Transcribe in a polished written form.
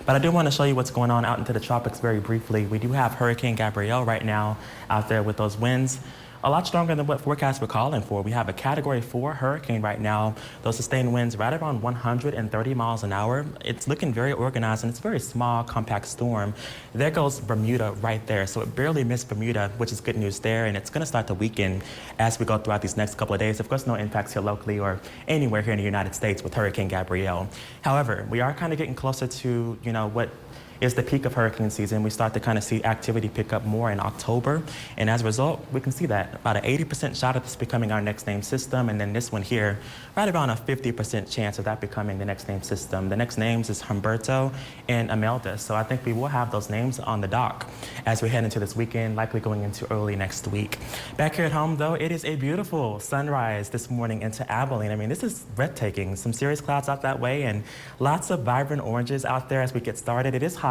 But I do want to show you what's going on out into the tropics very briefly. We do have Hurricane Gabrielle right now out there with those winds. A lot stronger than what forecasts were calling for. We have a Category 4 hurricane right now. Those sustained winds right around 130 miles an hour. It's looking very organized, and it's a very small, compact storm. There goes Bermuda right there. So it barely missed Bermuda, which is good news there, and it's going to start to weaken as we go throughout these next couple of days. Of course, no impacts here locally or anywhere here in the United States with Hurricane Gabrielle. However, we are kind of getting closer to, what is the peak of hurricane season. We start to kind of see activity pick up more in October. And as a result, we can see that about an 80% shot of this becoming our next named system. And then this one here, right around a 50% chance of that becoming the next named system. The next names is Humberto and Imelda. So I think we will have those names on the dock as we head into this weekend, likely going into early next week. Back here at home, though, it is a beautiful sunrise this morning into Abilene. I mean, this is breathtaking. Some serious clouds out that way and lots of vibrant oranges out there as we get started. It is hot.